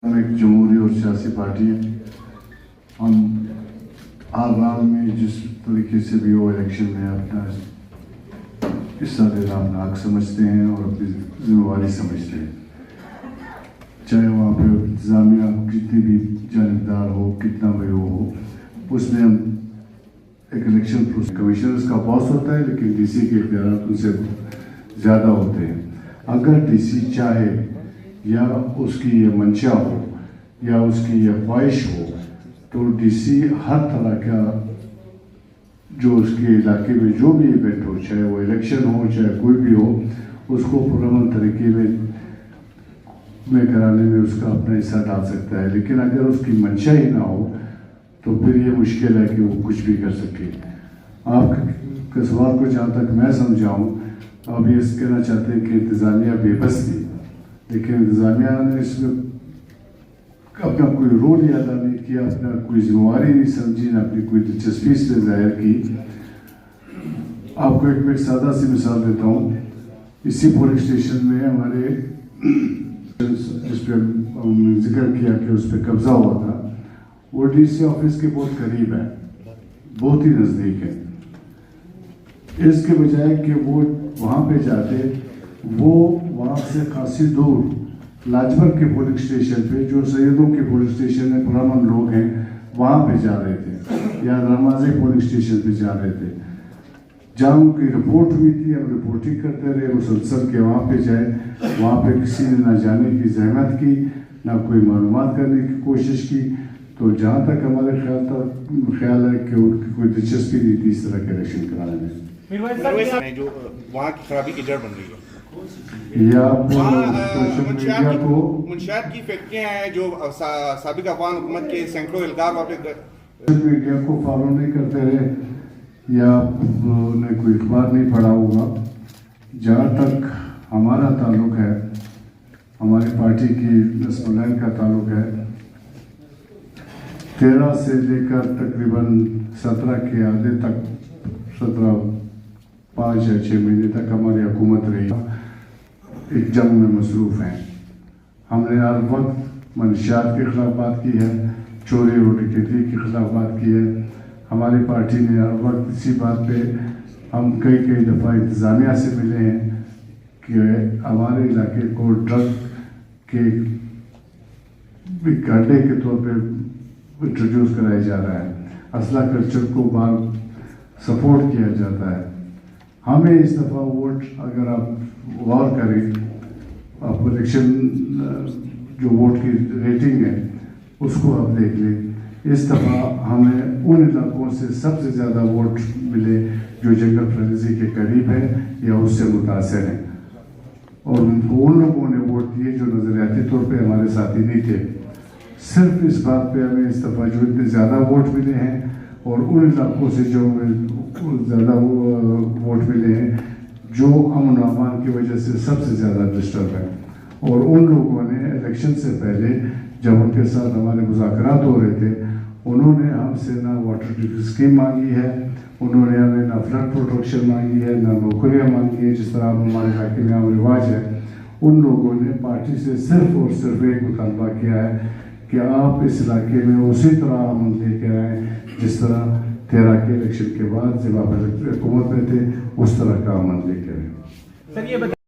ہم ایک جمہوری اور سیاسی پارٹی ہے. ہم ہر راؤنڈ میں جس طریقے سے بھی وہ الیکشن میں اپنا حصہ لینا اپنا حق سمجھتے ہیں اور اپنی ذمہ داری سمجھتے ہیں, چاہے وہاں پہ انتظامیہ کتنی بھی جانبدار ہو, کتنا بھی وہ ہو, اس میں ہم ایک الیکشن کمیشنرز کا باس ہوتا ہے لیکن ڈی سی کے اختیارات ان سے زیادہ ہوتے ہیں. اگر ڈی سی چاہے یا اس کی یہ منشا ہو یا اس کی یہ خواہش ہو تو ڈی سی ہر طرح کا جو اس کے علاقے میں جو بھی ایونٹ ہو, چاہے وہ الیکشن ہو چاہے کوئی بھی ہو, اس کو پرامن طریقے میں کرانے میں اس کا اپنا حصہ ڈال سکتا ہے. لیکن اگر اس کی منشا ہی نہ ہو تو پھر یہ مشکل ہے کہ وہ کچھ بھی کر سکے. آپ کے سوال کو جہاں تک میں سمجھاؤں, اب یہ کہنا چاہتے ہیں کہ انتظامیہ بے بس تھی, لیکن انتظامیہ نے اس میں اپنا کوئی رول ہی ادا نہیں کیا, اپنا کوئی ذمہ داری نہیں سمجھی, نہ اپنی کوئی دلچسپی اس میں ظاہر کی. آپ کو ایک سادہ سی مثال دیتا ہوں. اسی پولنگ اسٹیشن میں ہمارے جس پہ ذکر کیا کہ اس پہ قبضہ ہوا تھا, وہ ڈی سی آفس کے بہت قریب ہے, بہت ہی نزدیک ہے. اس کے بجائے کہ وہ وہاں پہ جاتے, وہ وہاں سے خاصی دور لاجپت کے پولنگ اسٹیشن پہ, جو سیدوں کے پولنگ اسٹیشن میں پرامن لوگ ہیں, وہاں پہ جا رہے تھے, یا نمازی پولنگ اسٹیشن پہ جا رہے تھے. جہاں ان کی رپورٹ ہوئی تھی, ہم رپورٹنگ کرتے رہے مسلسل کہ وہاں پہ جائے. وہاں پہ کسی نے نہ جانے کی زحمت کی, نہ کوئی معلومات کرنے کی کوشش کی. تو جہاں تک ہمارے خیال ہے کہ ان کی کوئی دلچسپی نہیں تھی اس طرح کے الیکشن کرانے میں. جو وہاں کی خرابی کی جڑ بن رہی ہے, یا منشیات کی فیکٹریاں ہیں جو سابق افغان حکومت کے سینکڑوں اہلکار وہاں پہ میڈیا کو فالو نہیں کرتے رہے یا انہیں کوئی اخبار نہیں پڑھا ہوگا. جہاں تک ہمارا تعلق ہے, ہماری پارٹی کی نسل لائن کا تعلق ہے, 13 سے لے کر تقریباً 17 کے آدھے تک, 5 یا 6 مہینے تک ہماری حکومت رہی. ایک جنگ میں مصروف ہیں. ہم نے ہر وقت منشیات کے خلاف بات کی ہے, چوری اور ڈکیتی کے خلاف بات کی ہے. ہماری پارٹی نے ہر وقت اسی بات پہ, ہم کئی دفعہ انتظامیہ سے ملے ہیں کہ ہمارے علاقے کو ڈرگ کے گاڑے کے طور پہ انٹروڈیوس کرایا جا رہا ہے, اسلحہ کلچر کو بار سپورٹ کیا جاتا ہے. ہمیں اس دفعہ ووٹ, اگر آپ غور کریں, آپ الیکشن جو ووٹ کی ریٹنگ ہے اس کو آپ دیکھ لیں, اس دفعہ ہمیں ان علاقوں سے سب سے زیادہ ووٹ ملے جو جنگل فریزی کے قریب ہیں یا اس سے متاثر ہیں, اور ان لوگوں نے ووٹ دیے جو نظریاتی طور پہ ہمارے ساتھی نہیں تھے. صرف اس بات پہ ہمیں اس دفعہ جو اتنے زیادہ ووٹ ملے ہیں اور ان علاقوں سے جو زیادہ ووٹ ملے ہیں جو امن و امان کی وجہ سے سب سے زیادہ ڈسٹرب ہے. اور ان لوگوں نے الیکشن سے پہلے جب ان کے ساتھ ہمارے مذاکرات ہو رہے تھے, انہوں نے ہم سے نہ واٹر اسکیم مانگی ہے, انہوں نے ہمیں نہ فلڈ پروٹیکشن مانگی ہے, نہ نوکریاں مانگی ہیں جس طرح ہمارے علاقے میں عام رواج ہے. ان لوگوں نے پارٹی سے صرف اور صرف ایک مطالبہ کیا ہے کہ آپ اس علاقے میں اسی طرح امن لے کے آئیں جس طرح 13 کے الیکشن کے بعد جب آپ حکومت میں تھے اس طرح کا امن لے کے آئیں.